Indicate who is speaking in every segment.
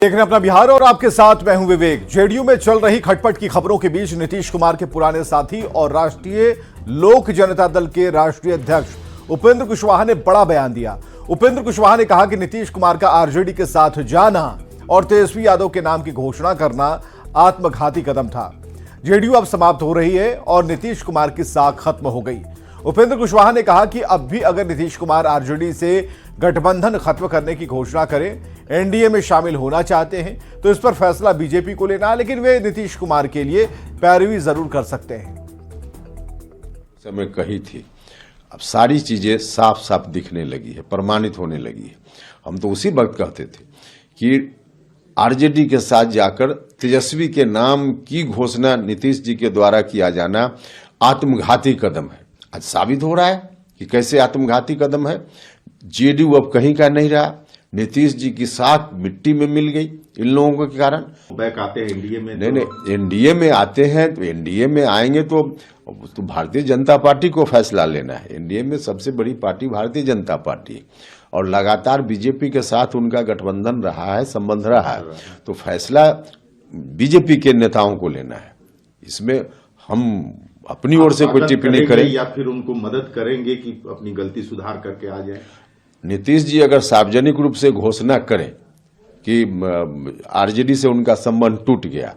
Speaker 1: देख रहे हैं अपना बिहार और आपके साथ मैं हूं विवेक। जेडीयू में चल रही खटपट की खबरों के बीच नीतीश कुमार के पुराने साथी और राष्ट्रीय लोक जनता दल के राष्ट्रीय अध्यक्ष उपेंद्र कुशवाहा ने बड़ा बयान दिया। उपेंद्र कुशवाहा ने कहा कि नीतीश कुमार का आरजेडी के साथ जाना और तेजस्वी यादव के नाम की घोषणा करना आत्मघाती कदम था। जेडीयू अब समाप्त हो रही है और नीतीश कुमार की साख खत्म हो गई। उपेंद्र कुशवाहा ने कहा कि अब भी अगर नीतीश कुमार आरजेडी से गठबंधन खत्म करने की घोषणा करें, एनडीए में शामिल होना चाहते हैं तो इस पर फैसला बीजेपी को लेना, लेकिन वे नीतीश कुमार के लिए पैरवी जरूर कर सकते हैं।
Speaker 2: समय कही थी, अब सारी चीजें साफ साफ दिखने लगी है, प्रमाणित होने लगी है। हम तो उसी वक्त कहते थे कि आरजेडी के साथ जाकर तेजस्वी के नाम की घोषणा नीतीश जी के द्वारा किया जाना आत्मघाती कदम है। आज साबित हो रहा है कि कैसे आत्मघाती कदम है। जेडीयू अब कहीं का नहीं रहा, नीतीश जी की साख मिट्टी में मिल गई इन लोगों के कारण।
Speaker 3: बैक आते हैं एनडीए में?
Speaker 2: नहीं, एनडीए में आते हैं तो एनडीए में आएंगे तो भारतीय जनता पार्टी को फैसला लेना है। एनडीए में सबसे बड़ी पार्टी भारतीय जनता पार्टी है और लगातार बीजेपी के साथ उनका गठबंधन रहा है, संबंध रहा है, तो फैसला बीजेपी के नेताओं को लेना है। इसमें हम अपनी ओर से कोई टिप्पणी करें
Speaker 3: या फिर उनको मदद करेंगे कि अपनी गलती सुधार करके आ जाए?
Speaker 2: नीतीश जी अगर सार्वजनिक रूप से घोषणा करें कि आरजेडी से उनका संबंध टूट गया,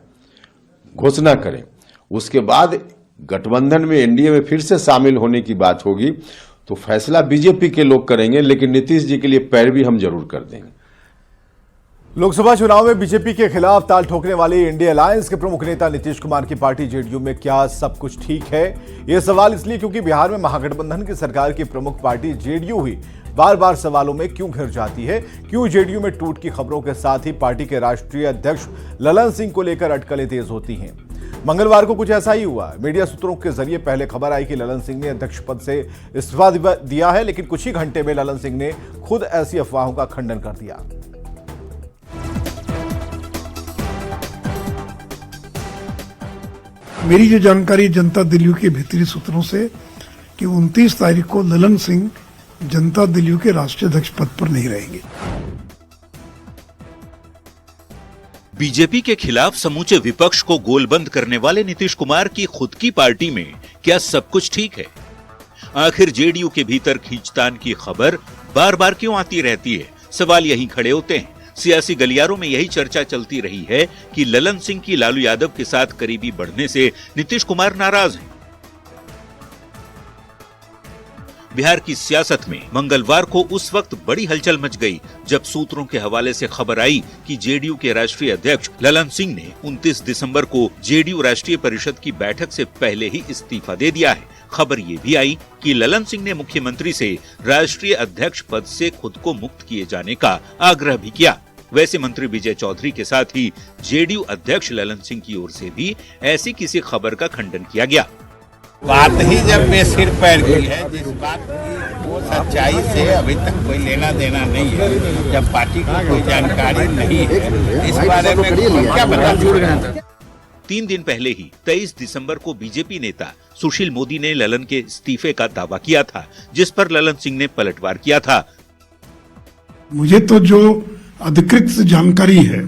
Speaker 2: घोषणा करें, उसके बाद गठबंधन में एनडीए में फिर से शामिल होने की बात होगी तो फैसला बीजेपी के लोग करेंगे, लेकिन नीतीश जी के लिए पैरवी हम जरूर कर देंगे।
Speaker 1: लोकसभा चुनाव में बीजेपी के खिलाफ ताल ठोकने वाली इंडिया अलायंस के प्रमुख नेता नीतीश कुमार की पार्टी जेडीयू में क्या सब कुछ ठीक है? यह सवाल इसलिए क्योंकि बिहार में महागठबंधन की सरकार की प्रमुख पार्टी जेडीयू ही बार बार सवालों में क्यों घिर जाती है? क्यों जेडीयू में टूट की खबरों के साथ ही पार्टी के राष्ट्रीय अध्यक्ष ललन सिंह को लेकर अटकलें तेज होती हैं? मंगलवार को कुछ ऐसा ही हुआ। मीडिया सूत्रों के जरिए पहले खबर आई कि ललन सिंह ने अध्यक्ष पद से इस्तीफा दिया है, लेकिन कुछ ही घंटे में ललन सिंह ने खुद ऐसी अफवाहों का खंडन कर दिया।
Speaker 4: मेरी जो जानकारी जनता दल के भीतरी सूत्रों से कि 29 तारीख को ललन सिंह जनता दल के राष्ट्रीय अध्यक्ष पद पर नहीं रहेंगे।
Speaker 5: बीजेपी के खिलाफ समूचे विपक्ष को गोलबंद करने वाले नीतीश कुमार की खुद की पार्टी में क्या सब कुछ ठीक है? आखिर जेडीयू के भीतर खींचतान की खबर बार बार क्यों आती रहती है? सवाल यहीं खड़े होते हैं। सियासी गलियारों में यही चर्चा चलती रही है कि ललन सिंह की लालू यादव के साथ करीबी बढ़ने से नीतीश कुमार नाराज हैं। बिहार की सियासत में मंगलवार को उस वक्त बड़ी हलचल मच गई जब सूत्रों के हवाले से खबर आई कि जेडीयू के राष्ट्रीय अध्यक्ष ललन सिंह ने 29 दिसंबर को जेडीयू राष्ट्रीय परिषद की बैठक से पहले ही इस्तीफा दे दिया है। खबर ये भी आई कि ललन सिंह ने मुख्यमंत्री से राष्ट्रीय अध्यक्ष पद से खुद को मुक्त किए जाने का आग्रह भी किया। वैसे मंत्री विजय चौधरी के साथ ही जेडीयू अध्यक्ष ललन सिंह की ओर से भी ऐसी किसी खबर का खंडन किया गया।
Speaker 6: बात ही जब बेसिर पैर की है, जिस बात की वो सच्चाई से अभी तक कोई लेना देना नहीं है, जब पार्टी को कोई जानकारी नहीं है इस बारे में क्या बता।
Speaker 5: 3 दिन पहले ही 23 दिसंबर को बीजेपी नेता सुशील मोदी ने ललन के इस्तीफे का दावा किया था, जिस पर ललन सिंह ने पलटवार किया था।
Speaker 4: मुझे तो जो अधिकृत जानकारी है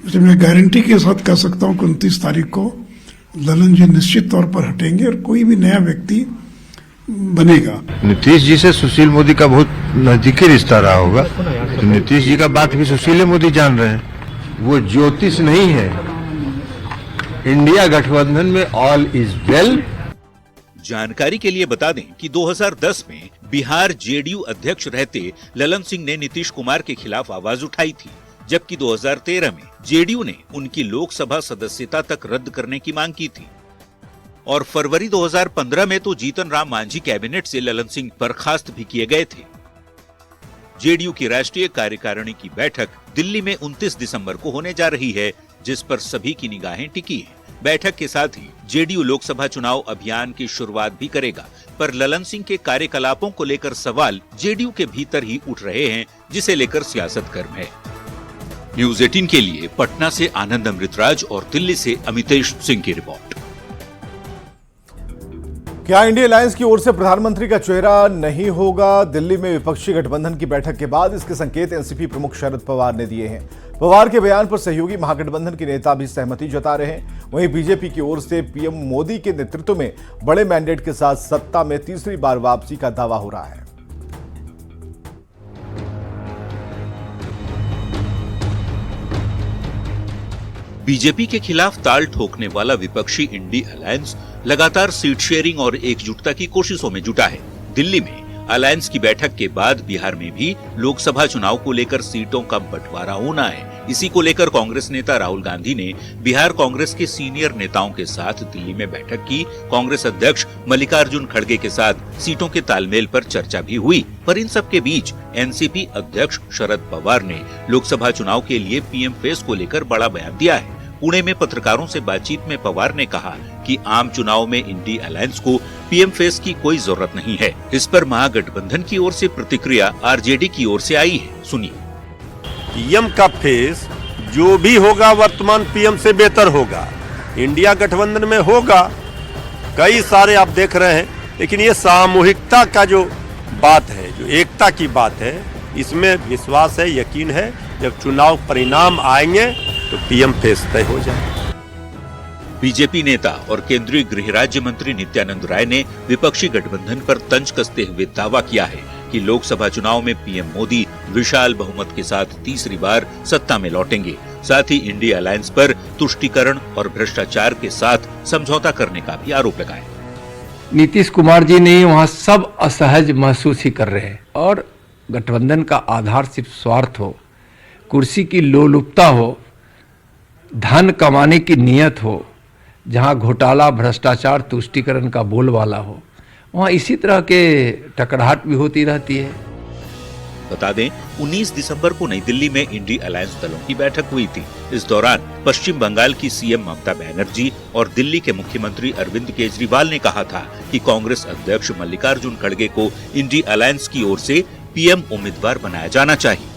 Speaker 4: उसे मैं गारंटी के साथ कह सकता हूं कि 29 तारीख को ललन जी निश्चित तौर पर हटेंगे और कोई भी नया व्यक्ति बनेगा।
Speaker 7: नीतीश जी से सुशील मोदी का बहुत नजदीकी रिश्ता रहा होगा, तो नीतीश जी का बात भी सुशील मोदी जान रहे हैं। वो ज्योतिष नहीं है। इंडिया गठबंधन में ऑल इज वेल।
Speaker 5: जानकारी के लिए बता दें कि 2010 में बिहार जेडीयू अध्यक्ष रहते ललन सिंह ने नीतीश कुमार के खिलाफ आवाज उठाई थी, जबकि 2013 में जेडीयू ने उनकी लोकसभा सदस्यता तक रद्द करने की मांग की थी और फरवरी 2015 में तो जीतन राम मांझी कैबिनेट से ललन सिंह बर्खास्त भी किए गए थे। जेडीयू की राष्ट्रीय कार्यकारिणी की बैठक दिल्ली में 29 दिसंबर को होने जा रही है, जिस पर सभी की निगाहें टिकी हैं। बैठक के साथ ही जेडीयू लोकसभा चुनाव अभियान की शुरुआत भी करेगा, पर ललन सिंह के कार्यकलापों को लेकर सवाल जेडीयू के भीतर ही उठ रहे हैं, जिसे लेकर सियासत गर्म है। न्यूज 18 के लिए पटना से आनंद अमृतराज और दिल्ली से अमितेश सिंह की रिपोर्ट।
Speaker 1: क्या इंडिया अलायंस की ओर से प्रधानमंत्री का चेहरा नहीं होगा? दिल्ली में विपक्षी गठबंधन की बैठक के बाद इसके संकेत एनसीपी प्रमुख शरद पवार ने दिए हैं। पवार के बयान पर सहयोगी महागठबंधन के नेता भी सहमति जता रहे हैं। वहीं बीजेपी की ओर से पीएम मोदी के नेतृत्व में बड़े मैंडेट के साथ सत्ता में तीसरी बार वापसी का दावा हो रहा है।
Speaker 5: बीजेपी के खिलाफ ताल ठोकने वाला विपक्षी इंडिया अलायंस लगातार सीट शेयरिंग और एकजुटता की कोशिशों में जुटा है। दिल्ली में अलायंस की बैठक के बाद बिहार में भी लोकसभा चुनाव को लेकर सीटों का बंटवारा होना है। इसी को लेकर कांग्रेस नेता राहुल गांधी ने बिहार कांग्रेस के सीनियर नेताओं के साथ दिल्ली में बैठक की। कांग्रेस अध्यक्ष मल्लिकार्जुन खड़गे के साथ सीटों के तालमेल पर चर्चा भी हुई। पर इन सब के बीच एनसीपी अध्यक्ष शरद पवार ने लोकसभा चुनाव के लिए पीएम फेस को लेकर बड़ा बयान दिया है। पुणे में पत्रकारों से बातचीत में पवार ने कहा कि आम चुनाव में इंडी अलायंस को पीएम फेस की कोई जरूरत नहीं है। इस पर महागठबंधन की ओर से प्रतिक्रिया आरजेडी की ओर से आई है, सुनिए।
Speaker 8: पीएम का फेस जो भी होगा वर्तमान पीएम से बेहतर होगा। इंडिया गठबंधन में होगा, कई सारे आप देख रहे हैं, लेकिन ये सामूहिकता का जो बात है, जो एकता की बात है, इसमें विश्वास है, यकीन है। जब चुनाव परिणाम आएंगे तो पीएम फेस तय हो जाए।
Speaker 5: बीजेपी नेता और केंद्रीय गृह राज्य मंत्री नित्यानंद राय ने विपक्षी गठबंधन पर तंज कसते हुए दावा किया है कि लोकसभा चुनाव में पीएम मोदी विशाल बहुमत के साथ तीसरी बार सत्ता में लौटेंगे। साथ ही इंडिया अलायंस पर तुष्टीकरण और भ्रष्टाचार के साथ समझौता करने का भी आरोप लगाया।
Speaker 9: नीतीश कुमार जी ने वहाँ सब असहज महसूस ही कर रहे हैं और गठबंधन का आधार सिर्फ स्वार्थ हो, कुर्सी की लोलुपता हो, धन कमाने की नियत हो, जहां घोटाला, भ्रष्टाचार, तुष्टीकरण का बोलबाला हो, वहां इसी तरह के टकराहट भी होती रहती है।
Speaker 5: बता दें, 19 दिसंबर को नई दिल्ली में इंडी अलायंस दलों की बैठक हुई थी। इस दौरान पश्चिम बंगाल की सीएम ममता बनर्जी और दिल्ली के मुख्यमंत्री अरविंद केजरीवाल ने कहा था कि कांग्रेस अध्यक्ष मल्लिकार्जुन खड़गे को इंडी अलायंस की ओर से पीएम उम्मीदवार बनाया जाना चाहिए।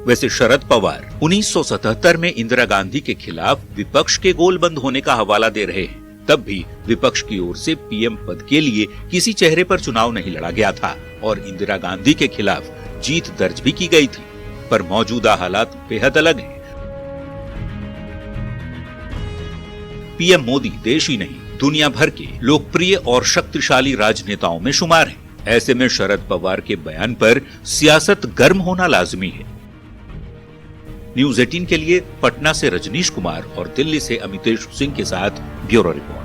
Speaker 5: वैसे शरद पवार 1977 में इंदिरा गांधी के खिलाफ विपक्ष के गोल बंद होने का हवाला दे रहे हैं। तब भी विपक्ष की ओर से पीएम पद के लिए किसी चेहरे पर चुनाव नहीं लड़ा गया था और इंदिरा गांधी के खिलाफ जीत दर्ज भी की गई थी। पर मौजूदा हालात बेहद अलग हैं। पीएम मोदी देश ही नहीं, दुनिया भर के लोकप्रिय और शक्तिशाली राजनेताओं में शुमार हैं। ऐसे में शरद पवार के बयान पर सियासत गर्म होना लाजमी है। न्यूज 18 के लिए पटना से रजनीश कुमार और दिल्ली से अमितेश सिंह के साथ ब्यूरो रिपोर्ट।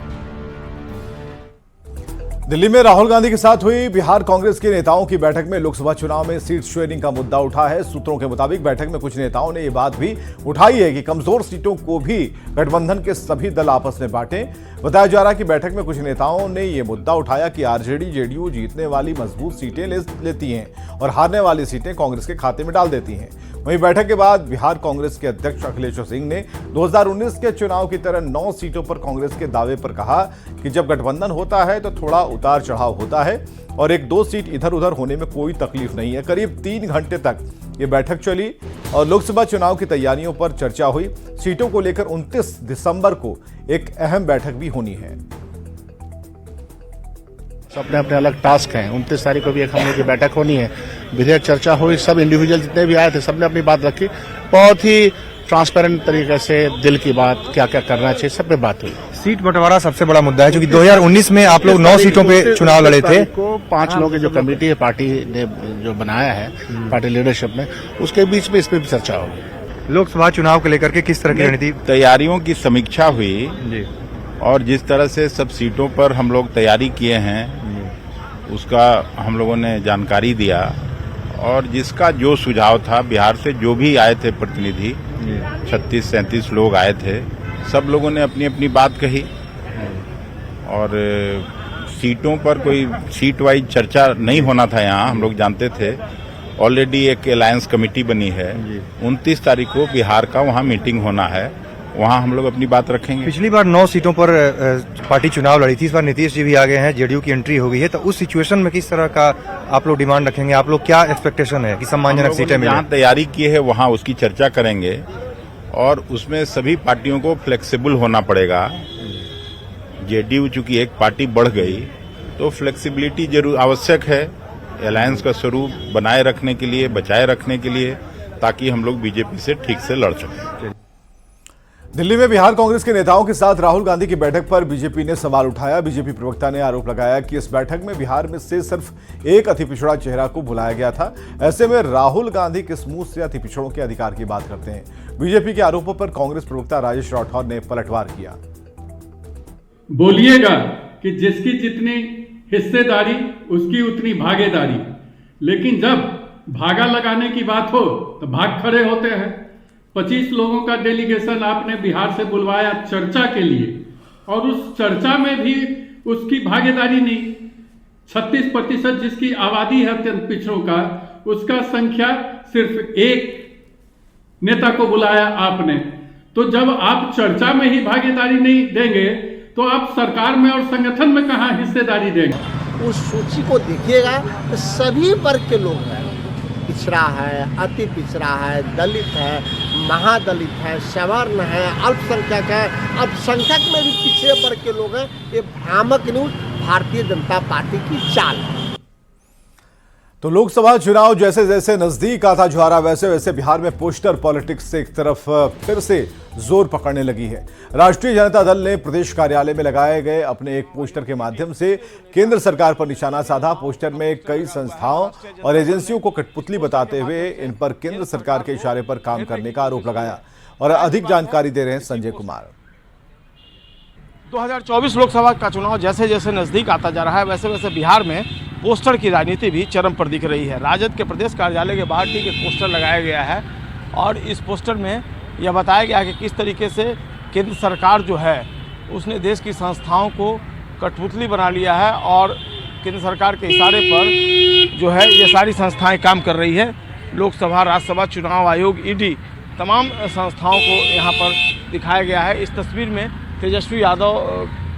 Speaker 1: दिल्ली में राहुल गांधी के साथ हुई बिहार कांग्रेस के नेताओं की बैठक में लोकसभा चुनाव में सीट शेयरिंग का मुद्दा उठा है। सूत्रों के मुताबिक बैठक में कुछ नेताओं ने यह बात भी उठाई है कि कमजोर सीटों को भी गठबंधन के सभी दल आपस में बांटें। बताया जा रहा है कि बैठक में कुछ नेताओं ने यह मुद्दा उठाया कि आरजेडी जेडीयू जीतने वाली मजबूत सीटें लेती हैं और हारने वाली सीटें कांग्रेस के खाते में डाल देती हैं। वहीं बैठक के बाद बिहार कांग्रेस के अध्यक्ष अखिलेश सिंह ने 2019 के चुनाव की तरह 9 सीटों पर कांग्रेस के दावे पर कहा कि जब गठबंधन होता है तो थोड़ा उतार चढ़ाव होता है और 1-2 सीट इधर उधर होने में कोई तकलीफ नहीं है। करीब 3 घंटे तक ये बैठक चली और लोकसभा चुनाव की तैयारियों पर चर्चा हुई। सीटों को लेकर 29 दिसंबर को एक अहम बैठक भी होनी है।
Speaker 10: अपने अपने अलग टास्क हैं। 29 तारीख को भी एक हम लोग की बैठक होनी है, विधेयक चर्चा हुई। सब इंडिविजुअल जितने भी आए थे सबने अपनी बात रखी, बहुत ही ट्रांसपेरेंट तरीके से दिल की बात, क्या क्या करना चाहिए, सब पे बात हुई।
Speaker 11: सीट बंटवारा सबसे बड़ा मुद्दा है, क्योंकि 2019 में आप लोग 9 सीटों पे चुनाव लड़े थे।
Speaker 10: 5 लोगों की जो कमेटी है पार्टी ने जो बनाया है, पार्टी लीडरशिप ने, उसके बीच में इस पे भी चर्चा होगी।
Speaker 11: लोकसभा चुनाव को लेकर के किस तरह की रणनीति?
Speaker 6: तैयारियों की समीक्षा हुई जी, और जिस तरह से सब सीटों पर हम लोग तैयारी किए हैं उसका हम लोगों ने जानकारी दिया और जिसका जो सुझाव था, बिहार से जो भी आए थे प्रतिनिधि, 36-37 लोग आए थे, सब लोगों ने अपनी अपनी बात कही और सीटों पर कोई सीट वाइज चर्चा नहीं होना था। यहाँ हम लोग जानते थे, ऑलरेडी एक अलायंस कमेटी बनी है। 29 तारीख को बिहार का वहाँ मीटिंग होना है, वहाँ हम लोग अपनी बात रखेंगे।
Speaker 11: पिछली बार 9 सीटों पर पार्टी चुनाव लड़ी थी, इस बार नीतीश जी भी आ गए हैं, जेडीयू की एंट्री हो गई है, तो उस सिचुएशन में किस तरह का आप लोग डिमांड रखेंगे? आप लोग क्या एक्सपेक्टेशन है कि सम्मानजनक सीटें मिलें?
Speaker 6: जहाँ तैयारी की है वहाँ उसकी चर्चा करेंगे और उसमें सभी पार्टियों को फ्लेक्सिबल होना पड़ेगा। जेडीयू चूंकि एक पार्टी बढ़ गई तो फ्लेक्सिबिलिटी जरूर आवश्यक है अलायंस का स्वरूप बनाए रखने के लिए, बचाए रखने के लिए, ताकि हम लोग बीजेपी से ठीक से लड़ सकें।
Speaker 1: दिल्ली में बिहार कांग्रेस के नेताओं के साथ राहुल गांधी की बैठक पर बीजेपी ने सवाल उठाया। बीजेपी प्रवक्ता ने आरोप लगाया कि इस बैठक में बिहार में से सिर्फ एक अति पिछड़ा चेहरा को बुलाया गया था। ऐसे में राहुल गांधी किस मुंह से अति पिछड़ों के अधिकार की बात करते हैं। बीजेपी के आरोपों पर कांग्रेस प्रवक्ता राजेश राठौर ने पलटवार किया।
Speaker 12: बोलिएगा कि जिसकी जितनी हिस्सेदारी उसकी उतनी भागीदारी, लेकिन जब भागा लगाने की बात हो तो भाग खड़े होते हैं। 25 लोगों का डेलीगेशन आपने बिहार से बुलवाया चर्चा के लिए, और उस चर्चा में भी उसकी भागीदारी नहीं। 36% जिसकी आबादी है अत्यंत पिछड़ों का, उसका संख्या सिर्फ एक नेता को बुलाया आपने। तो जब आप चर्चा में ही भागीदारी नहीं देंगे तो आप सरकार में और संगठन में कहां हिस्सेदारी देंगे।
Speaker 13: उस सूची को देखिएगा तो सभी वर्ग के लोग हैं, पिछड़ा है, अति पिछड़ा है, दलित है, महादलित है, सवर्ण है, अल्पसंख्यक है, अल्पसंख्यक में भी पिछड़े वर्ग के लोग हैं। ये भ्रामक न्यूज भारतीय जनता पार्टी की चाल है।
Speaker 1: तो लोकसभा चुनाव जैसे जैसे नजदीक आता जा रहा वैसे वैसे बिहार में पोस्टर पॉलिटिक्स से एक तरफ फिर से जोर पकड़ने लगी है। राष्ट्रीय जनता दल ने प्रदेश कार्यालय में लगाए गए अपने एक पोस्टर के माध्यम से केंद्र सरकार पर निशाना साधा। पोस्टर में कई संस्थाओं और एजेंसियों को कठपुतली बताते हुए इन पर केंद्र सरकार के इशारे पर काम करने का आरोप लगाया। और अधिक जानकारी दे रहे हैं संजय कुमार।
Speaker 14: 2024 लोकसभा का चुनाव जैसे जैसे नजदीक आता जा रहा है वैसे वैसे बिहार में पोस्टर की राजनीति भी चरम पर दिख रही है। राजद के प्रदेश कार्यालय के बाहर ठीक एक पोस्टर लगाया गया है और इस पोस्टर में यह बताया गया है कि किस तरीके से केंद्र सरकार जो है उसने देश की संस्थाओं को कठपुतली बना लिया है और केंद्र सरकार के इशारे पर जो है ये सारी संस्थाएं काम कर रही है। लोकसभा, राज्यसभा, चुनाव आयोग, ईडी, तमाम संस्थाओं को यहाँ पर दिखाया गया है। इस तस्वीर में तेजस्वी यादव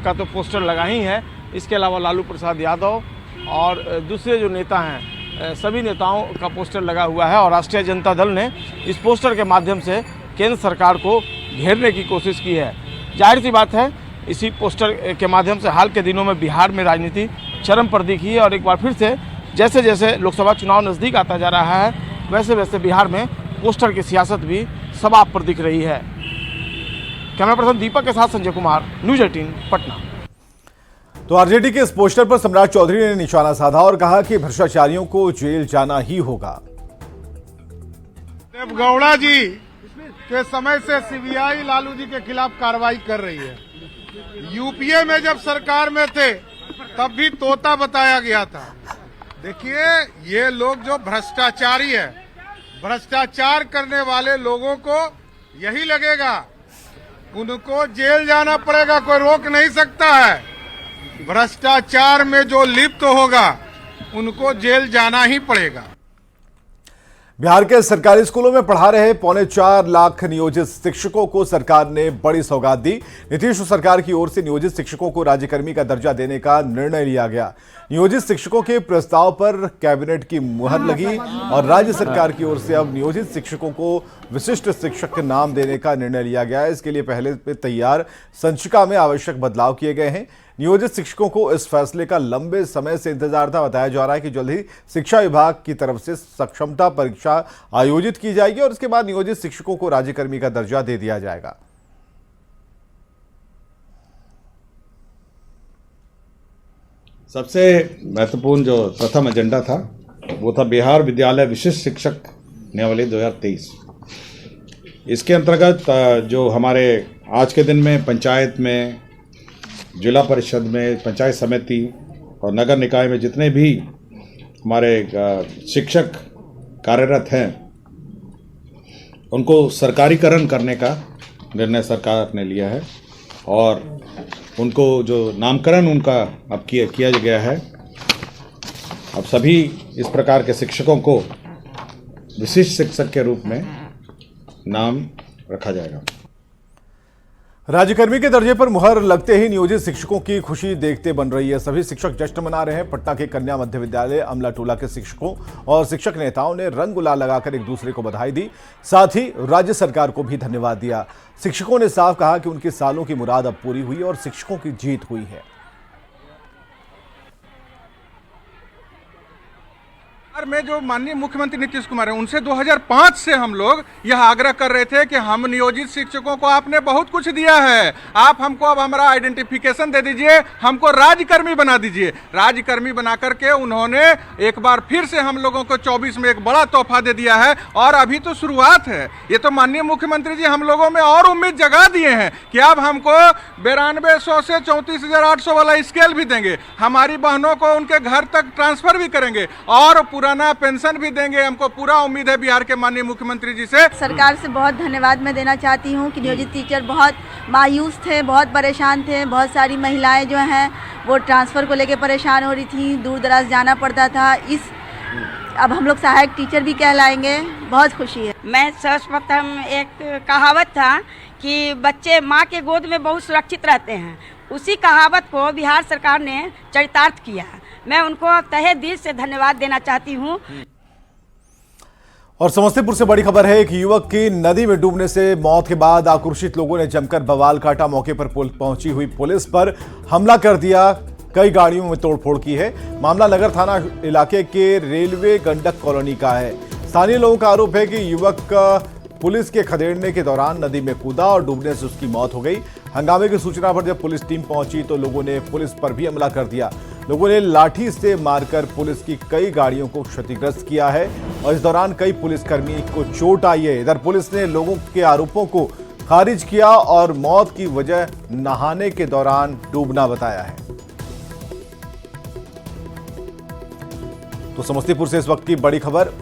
Speaker 14: का तो पोस्टर लगा ही है, इसके अलावा लालू प्रसाद यादव और दूसरे जो नेता हैं सभी नेताओं का पोस्टर लगा हुआ है। और राष्ट्रीय जनता दल ने इस पोस्टर के माध्यम से केंद्र सरकार को घेरने की कोशिश की है। जाहिर सी बात है इसी पोस्टर के माध्यम से हाल के दिनों में बिहार में राजनीति चरम पर दिखी है और एक बार फिर से जैसे जैसे लोकसभा चुनाव नज़दीक आता जा रहा है वैसे वैसे बिहार में पोस्टर की सियासत भी सबाब पर दिख रही है। कैमरा पर्सन दीपक के साथ संजय कुमार, न्यूज़ 18 पटना।
Speaker 1: तो आरजेडी के इस पोस्टर पर सम्राट चौधरी ने निशाना साधा और कहा कि भ्रष्टाचारियों को जेल जाना ही होगा।
Speaker 15: देवगौड़ा जी के समय से सीबीआई लालू जी के खिलाफ कार्रवाई कर रही है। यूपीए में जब सरकार में थे तब भी तोता बताया गया था। देखिए ये लोग जो भ्रष्टाचारी है, भ्रष्टाचार करने वाले लोगों को यही लगेगा, उनको जेल जाना पड़ेगा, कोई रोक नहीं सकता है। भ्रष्टाचार में जो लिप्त होगा उनको जेल जाना ही पड़ेगा।
Speaker 1: बिहार के सरकारी स्कूलों में पढ़ा रहे 4.25 लाख नियोजित शिक्षकों को सरकार ने बड़ी सौगात दी। नीतीश सरकार की ओर से नियोजित शिक्षकों को राज्यकर्मी का दर्जा देने का निर्णय लिया गया। नियोजित शिक्षकों के प्रस्ताव पर कैबिनेट की मुहर लगी और राज्य सरकार की ओर से अब नियोजित शिक्षकों को विशिष्ट शिक्षक के नाम देने का निर्णय लिया गया है। इसके लिए पहले तैयार संचिका में आवश्यक बदलाव किए गए हैं। नियोजित शिक्षकों को इस फैसले का लंबे समय से इंतजार था। बताया जा रहा है कि जल्द ही शिक्षा विभाग की तरफ से सक्षमता परीक्षा आयोजित की जाएगी और इसके बाद नियोजित शिक्षकों को राज्यकर्मी का दर्जा दे दिया जाएगा।
Speaker 16: सबसे महत्वपूर्ण जो प्रथम एजेंडा था वो था बिहार विद्यालय विशिष्ट शिक्षक नियमावली 2023। इसके अंतर्गत जो हमारे आज के दिन में पंचायत में, जिला परिषद में, पंचायत समिति और नगर निकाय में जितने भी हमारे शिक्षक कार्यरत हैं उनको सरकारीकरण करने का निर्णय सरकार ने लिया है और उनको जो नामकरण उनका अब किया गया है। अब सभी इस प्रकार के शिक्षकों को विशिष्ट शिक्षक के रूप में नाम रखा जाएगा।
Speaker 1: राज्यकर्मी के दर्जे पर मुहर लगते ही नियोजित शिक्षकों की खुशी देखते बन रही है। सभी शिक्षक जश्न मना रहे हैं। पटना के कन्या मध्य विद्यालय अमला टोला के शिक्षकों और शिक्षक नेताओं ने रंग गुलाल लगाकर एक दूसरे को बधाई दी, साथ ही राज्य सरकार को भी धन्यवाद दिया। शिक्षकों ने साफ कहा कि उनकी सालों की मुराद अब पूरी हुई और शिक्षकों की जीत हुई है।
Speaker 15: में जो माननीय मुख्यमंत्री नीतीश कुमार हैं, उनसे 2005 से हम लोग यह आग्रह कर रहे थे कि हम नियोजित शिक्षकों को आपने बहुत कुछ दिया है, आप हमको अब हमारा आइडेंटिफिकेशन दे दीजिए, हमको राज्यकर्मी बना दीजिए। राज्यकर्मी बना करके उन्होंने एक बार फिर से हम लोगों को 24 में एक बड़ा तोहफा दे दिया है और अभी तो शुरुआत है। ये तो माननीय मुख्यमंत्री जी हम लोगों में और उम्मीद जगा दिए हैं कि अब हमको 9200 से 34,800 वाला स्केल भी देंगे, हमारी बहनों को उनके घर तक ट्रांसफर भी करेंगे और पुराना पेंशन भी देंगे। हमको पूरा उम्मीद है बिहार के माननीय मुख्यमंत्री जी से।
Speaker 17: सरकार से बहुत धन्यवाद मैं देना चाहती हूँ कि नियोजित टीचर बहुत मायूस थे, बहुत परेशान थे। बहुत सारी महिलाएं जो हैं वो ट्रांसफ़र को लेकर परेशान हो रही थी, दूर दराज जाना पड़ता था। अब हम लोग सहायक टीचर भी कहलाएंगे, बहुत खुशी है।
Speaker 18: मैं सर्वप्रथम एक कहावत था कि बच्चे माँ के गोद में बहुत सुरक्षित रहते हैं, उसी कहावत को बिहार सरकार ने चरितार्थ किया। मैं उनको तहे दिल से धन्यवाद देना चाहती हूँ।
Speaker 1: और समस्तीपुर से बड़ी खबर है, एक युवक की नदी में डूबने से मौत के बाद आक्रोशित लोगों ने जमकर बवाल काटा। मौके पर पहुंची हुई पुलिस पर हमला कर दिया, कई गाड़ियों में तोड़फोड़ की है। मामला नगर थाना इलाके के रेलवे गंडक कॉलोनी का है। स्थानीय लोगों का आरोप है कि युवक पुलिस के खदेड़ने के दौरान नदी में कूदा और डूबने से उसकी मौत हो गई। हंगामे की सूचना पर जब पुलिस टीम पहुंची तो लोगों ने पुलिस पर भी हमला कर दिया। लोगों ने लाठी से मारकर पुलिस की कई गाड़ियों को क्षतिग्रस्त किया है और इस दौरान कई पुलिसकर्मी को चोट आई है। इधर पुलिस ने लोगों के आरोपों को खारिज किया और मौत की वजह नहाने के दौरान डूबना बताया है। तो समस्तीपुर से इस वक्त की बड़ी खबर,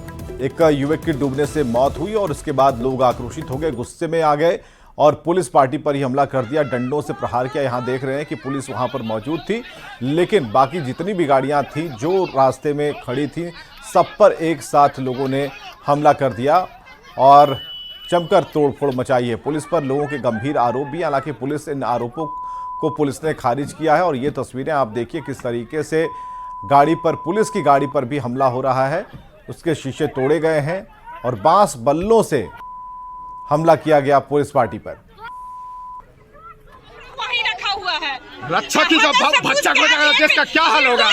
Speaker 1: एक युवक की डूबने से मौत हुई और उसके बाद लोग आक्रोशित हो गए, गुस्से में आ गए और पुलिस पार्टी पर ही हमला कर दिया, डंडों से प्रहार किया। यहां देख रहे हैं कि पुलिस वहां पर मौजूद थी, लेकिन बाकी जितनी भी गाड़ियां थी जो रास्ते में खड़ी थी सब पर एक साथ लोगों ने हमला कर दिया और जमकर तोड़फोड़ मचाई है। पुलिस पर लोगों के गंभीर आरोप भी, हालांकि पुलिस इन आरोपों को पुलिस ने खारिज किया है। और ये तस्वीरें आप देखिए किस तरीके से गाड़ी पर, पुलिस की गाड़ी पर भी हमला हो रहा है, उसके शीशे तोड़े गए हैं और बांस बल्लों से हमला किया गया पुलिस पार्टी पर।
Speaker 19: वही रखा हुआ है,
Speaker 20: रक्षा की बच्चा को देश का क्या हाल होगा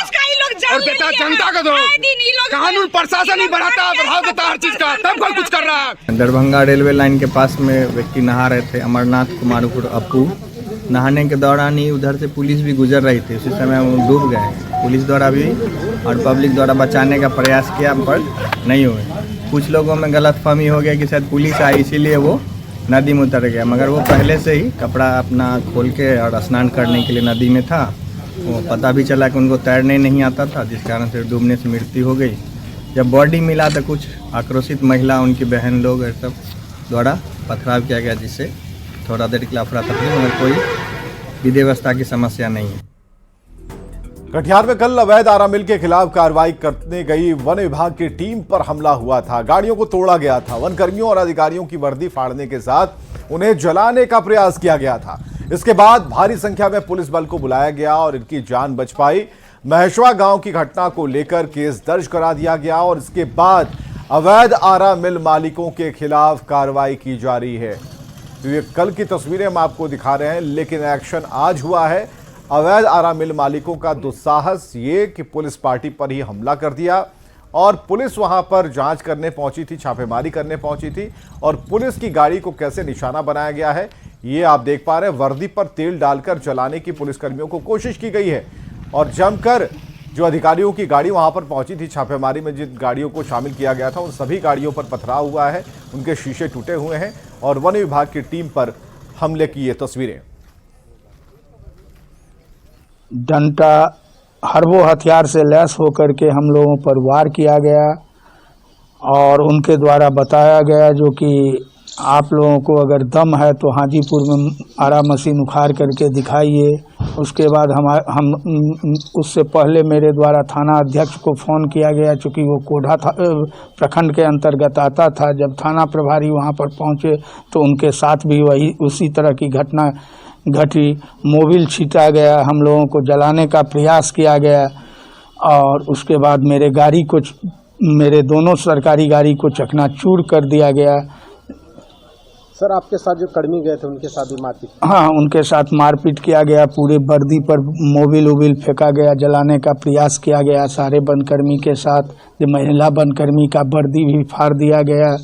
Speaker 20: और बेटा जनता का दो कानून प्रशासन ही बढ़ाता बढ़ाव देता हर चीज का, तब कोई कुछ कर रहा है।
Speaker 21: दरभंगा रेलवे लाइन के पास में व्यक्ति नहा रहे थे, अमरनाथ कुमार उर्फ अपू। नहाने के दौरान ही उधर से पुलिस भी गुजर रही थी, उसी समय वो डूब गए। पुलिस द्वारा भी और पब्लिक द्वारा बचाने का प्रयास किया पर नहीं हुए। कुछ लोगों में गलतफहमी हो गया कि शायद पुलिस आई इसीलिए वो नदी में उतर गया, मगर वो पहले से ही कपड़ा अपना खोल के और स्नान करने के लिए नदी में था। वो पता भी चला कि उनको तैरने नहीं आता था, जिस कारण से डूबने से मृत्यु हो गई। जब बॉडी मिला तो कुछ आक्रोशित महिला, उनकी बहन लोग सब द्वारा पथराव किया गया, जिससे थोड़ा देर के लिए अफरा तफरी, मगर कोई विधि व्यवस्था की समस्या नहीं है।
Speaker 1: कटिहार में कल अवैध आरा मिल के खिलाफ कार्रवाई करने गई वन विभाग की टीम पर हमला हुआ था। गाड़ियों को तोड़ा गया था। वन कर्मियों और अधिकारियों की वर्दी फाड़ने के साथ उन्हें जलाने का प्रयास किया गया था। इसके बाद भारी संख्या में पुलिस बल को बुलाया गया और इनकी जान बच पाई। महेशवा गांव की घटना को लेकर केस दर्ज करा दिया गया और इसके बाद अवैध आरा मिल मालिकों के खिलाफ कार्रवाई की जा रही है। तो ये कल की तस्वीरें हम आपको दिखा रहे हैं, लेकिन एक्शन आज हुआ है। अवैध आरा मिल मालिकों का दुस्साहस ये कि पुलिस पार्टी पर ही हमला कर दिया और पुलिस वहां पर जांच करने पहुंची थी, छापेमारी करने पहुंची थी और पुलिस की गाड़ी को कैसे निशाना बनाया गया है ये आप देख पा रहे हैं। वर्दी पर तेल डालकर जलाने की पुलिसकर्मियों को कोशिश की गई है और जमकर जो अधिकारियों की गाड़ी वहां पर पहुंची थी, छापेमारी में जिन गाड़ियों को शामिल किया गया था उन सभी गाड़ियों पर पथराव हुआ है, उनके शीशे टूटे हुए हैं और वन विभाग की टीम पर हमले की ये तस्वीरें।
Speaker 22: डंडा हरबो हथियार से लैस होकर के हम लोगों पर वार किया गया और उनके द्वारा बताया गया जो कि आप लोगों को अगर दम है तो हाजीपुर में आरा मशीन उखाड़ करके दिखाइए। उसके बाद हम उससे पहले मेरे द्वारा थाना अध्यक्ष को फ़ोन किया गया, चूँकि वो कोढ़ा प्रखंड के अंतर्गत आता था। जब थाना प्रभारी वहाँ पर पहुँचे तो उनके साथ भी उसी तरह की घटना घटी, मोबिल छीटा गया, हम लोगों को जलाने का प्रयास किया गया और उसके बाद मेरे दोनों सरकारी गाड़ी को चकनाचूर कर दिया गया।
Speaker 13: सर, आपके साथ जो कर्मी गए थे उनके साथ भी मारपीट?
Speaker 22: हाँ, उनके साथ मारपीट किया गया, पूरे वर्दी पर मोबिल फेंका गया, जलाने का प्रयास किया गया सारे बनकर्मी के साथ। महिला बनकर्मी का वर्दी भी फाड़ दिया गया।